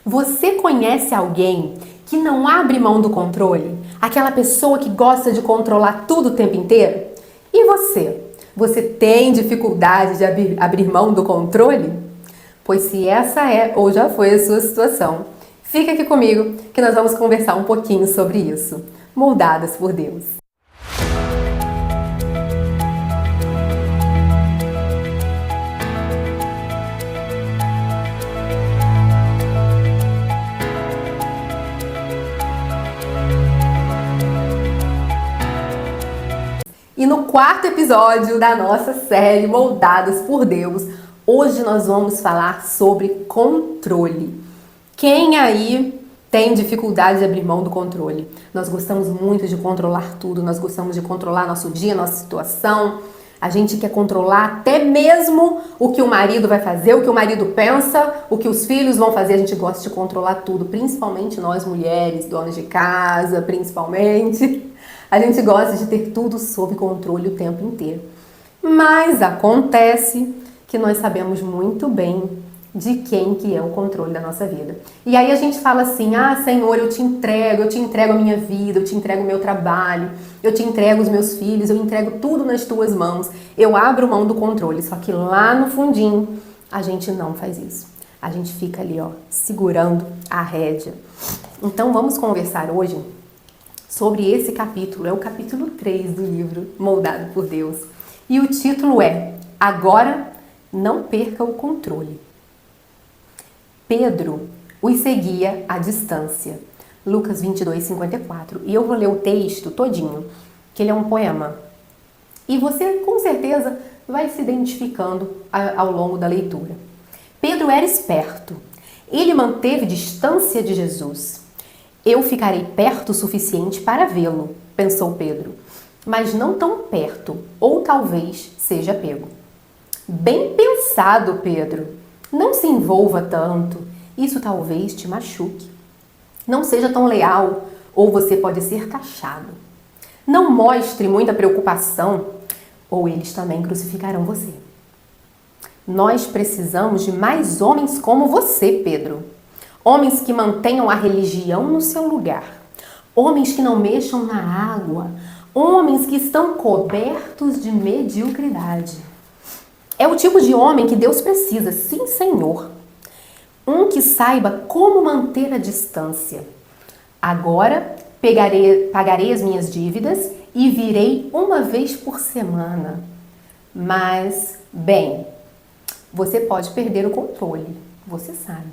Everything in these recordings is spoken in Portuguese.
Você conhece alguém que não abre mão do controle? Aquela pessoa que gosta de controlar tudo o tempo inteiro? E você? Você tem dificuldade de abrir mão do controle? Pois se essa é ou já foi a sua situação, fica aqui comigo que nós vamos conversar um pouquinho sobre isso. Moldadas por Deus. E no quarto episódio da nossa série Moldadas por Deus, hoje nós vamos falar sobre controle. Quem aí tem dificuldade de abrir mão do controle? Nós gostamos muito de controlar tudo, nós gostamos de controlar nosso dia, nossa situação. A gente quer controlar até mesmo o que o marido vai fazer, o que o marido pensa, o que os filhos vão fazer. A gente gosta de controlar tudo, principalmente nós mulheres, donas de casa, principalmente. A gente gosta de ter tudo sob controle o tempo inteiro. Mas acontece que nós sabemos muito bem de quem que é o controle da nossa vida. E aí a gente fala assim, Senhor, eu te entrego a minha vida, eu te entrego o meu trabalho, eu te entrego os meus filhos, eu entrego tudo nas tuas mãos, eu abro mão do controle. Só que lá no fundinho, a gente não faz isso. A gente fica ali, segurando a rédea. Então vamos conversar hoje sobre esse capítulo, é o capítulo 3 do livro Moldado por Deus. E o título é Agora não perca o controle. Pedro os seguia à distância. Lucas 22:54. E eu vou ler o texto todinho, que ele é um poema. E você com certeza vai se identificando ao longo da leitura. Pedro era esperto. Ele manteve distância de Jesus. Eu ficarei perto o suficiente para vê-lo, pensou Pedro, mas não tão perto, ou talvez seja pego. Bem pensado, Pedro. Não se envolva tanto, isso talvez te machuque. Não seja tão leal, ou você pode ser taxado. Não mostre muita preocupação, ou eles também crucificarão você. Nós precisamos de mais homens como você, Pedro. Homens que mantenham a religião no seu lugar. Homens que não mexam na água. Homens que estão cobertos de mediocridade. É o tipo de homem que Deus precisa, sim, Senhor. Um que saiba como manter a distância. Agora pagarei as minhas dívidas e virei uma vez por semana. Mas, bem, você pode perder o controle, você sabe.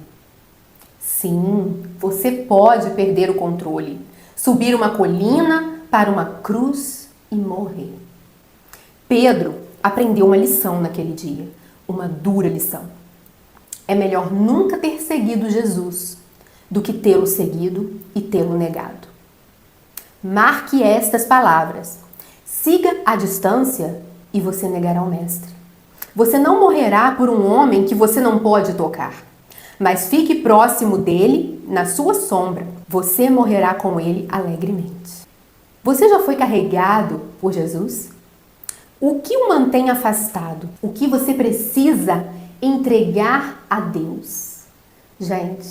Sim, você pode perder o controle, subir uma colina para uma cruz e morrer. Pedro aprendeu uma lição naquele dia, uma dura lição. É melhor nunca ter seguido Jesus do que tê-lo seguido e tê-lo negado. Marque estas palavras. Siga a distância e você negará o Mestre. Você não morrerá por um homem que você não pode tocar. Mas fique próximo dele, na sua sombra. Você morrerá com ele alegremente. Você já foi carregado por Jesus? O que o mantém afastado? O que você precisa entregar a Deus? Gente,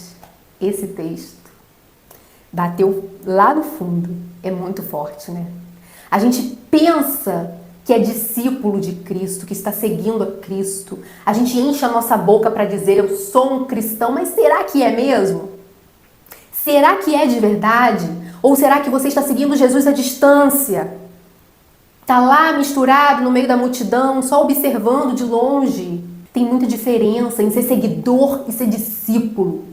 esse texto bateu lá no fundo. É muito forte, né? A gente pensa que é discípulo de Cristo, que está seguindo a Cristo. A gente enche a nossa boca para dizer, eu sou um cristão, mas será que é mesmo? Será que é de verdade? Ou será que você está seguindo Jesus à distância? Está lá misturado no meio da multidão, só observando de longe. Tem muita diferença em ser seguidor e ser discípulo.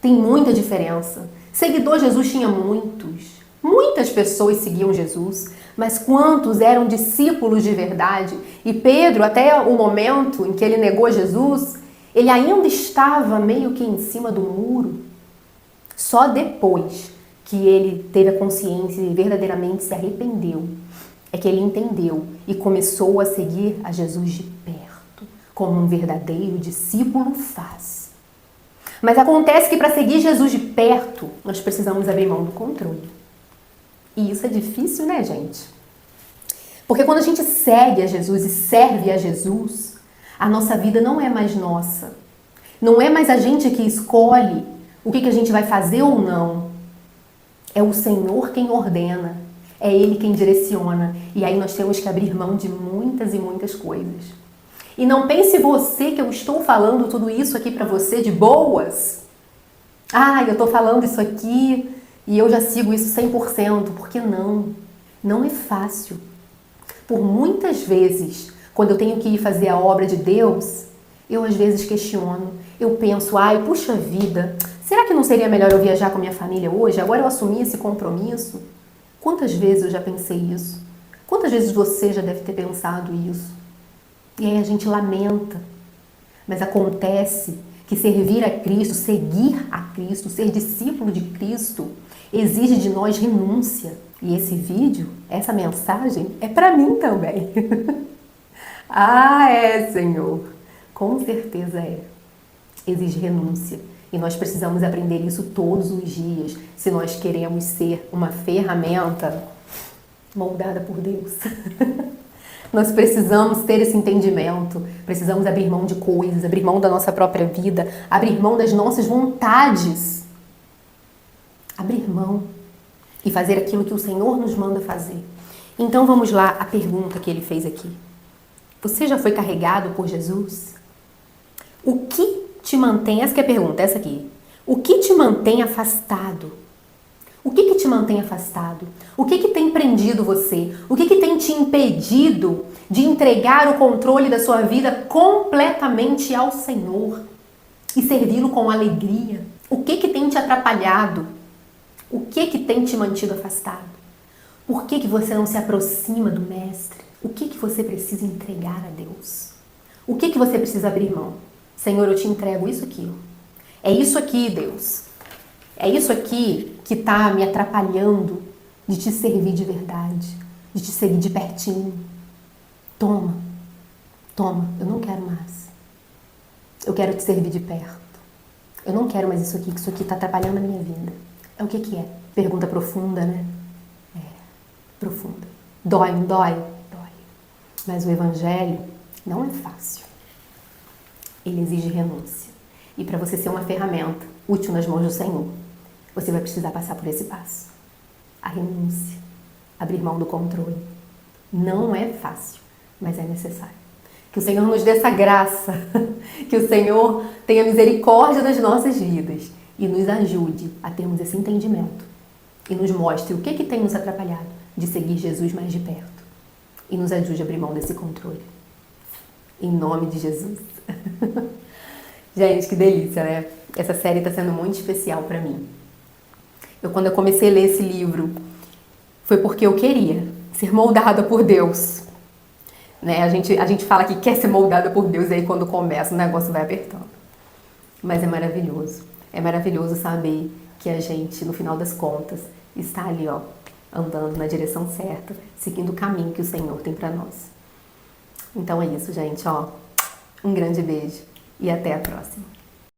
Tem muita diferença. Seguidor, Jesus tinha muitos. Muitas pessoas seguiam Jesus, mas quantos eram discípulos de verdade? E Pedro, até o momento em que ele negou Jesus, ele ainda estava meio que em cima do muro. Só depois que ele teve a consciência e verdadeiramente se arrependeu, é que ele entendeu e começou a seguir a Jesus de perto, como um verdadeiro discípulo faz. Mas acontece que para seguir Jesus de perto, nós precisamos abrir mão do controle. E isso é difícil, né, gente? Porque quando a gente segue a Jesus e serve a Jesus, a nossa vida não é mais nossa. Não é mais a gente que escolhe o que a gente vai fazer ou não. É o Senhor quem ordena, é Ele quem direciona. E aí nós temos que abrir mão de muitas e muitas coisas. E não pense você que eu estou falando tudo isso aqui para você de boas. Ah, eu estou falando isso aqui e eu já sigo isso 100%. Porque não. Não é fácil. Por muitas vezes, quando eu tenho que ir fazer a obra de Deus, eu às vezes questiono. Eu penso, ai, puxa vida, será que não seria melhor eu viajar com a minha família hoje? Agora eu assumi esse compromisso? Quantas vezes eu já pensei isso? Quantas vezes você já deve ter pensado isso? E aí a gente lamenta. Mas acontece que servir a Cristo, seguir a Cristo, ser discípulo de Cristo, exige de nós renúncia. E esse vídeo, essa mensagem, é para mim também. Ah, é, Senhor. Com certeza é. Exige renúncia. E nós precisamos aprender isso todos os dias, se nós queremos ser uma ferramenta moldada por Deus. Nós precisamos ter esse entendimento, precisamos abrir mão de coisas, abrir mão da nossa própria vida, abrir mão das nossas vontades. Abrir mão e fazer aquilo que o Senhor nos manda fazer. Então vamos lá, a pergunta que ele fez aqui. Você já foi carregado por Jesus? O que te mantém, essa que é a pergunta, essa aqui. O que te mantém afastado? O que te mantém afastado? O que tem prendido você? O que tem te impedido de entregar o controle da sua vida completamente ao Senhor e servi-lo com alegria? O que tem te atrapalhado? O que tem te mantido afastado? Por que você não se aproxima do Mestre? O que você precisa entregar a Deus? O que você precisa abrir mão? Senhor, eu te entrego isso aqui. É isso aqui, Deus. É isso aqui que está me atrapalhando de te servir de verdade, de te seguir de pertinho. Toma, eu não quero mais. Eu quero te servir de perto. Eu não quero mais isso aqui, que isso aqui está atrapalhando a minha vida. É o que é? Pergunta profunda, né? É, profunda. Dói, não dói? Dói. Mas o Evangelho não é fácil. Ele exige renúncia. E para você ser uma ferramenta útil nas mãos do Senhor, você vai precisar passar por esse passo. A renúncia. Abrir mão do controle. Não é fácil, mas é necessário. Que o Senhor nos dê essa graça. Que o Senhor tenha misericórdia das nossas vidas e nos ajude a termos esse entendimento. E nos mostre o que tem nos atrapalhado de seguir Jesus mais de perto. E nos ajude a abrir mão desse controle. Em nome de Jesus. Gente, que delícia, né? Essa série está sendo muito especial para mim. Quando eu comecei a ler esse livro, foi porque eu queria ser moldada por Deus. Né? A gente fala que quer ser moldada por Deus, e aí quando começa o negócio vai apertando. Mas é maravilhoso. É maravilhoso saber que a gente, no final das contas, está ali, ó, andando na direção certa, seguindo o caminho que o Senhor tem para nós. Então é isso, gente, ó. Um grande beijo e até a próxima.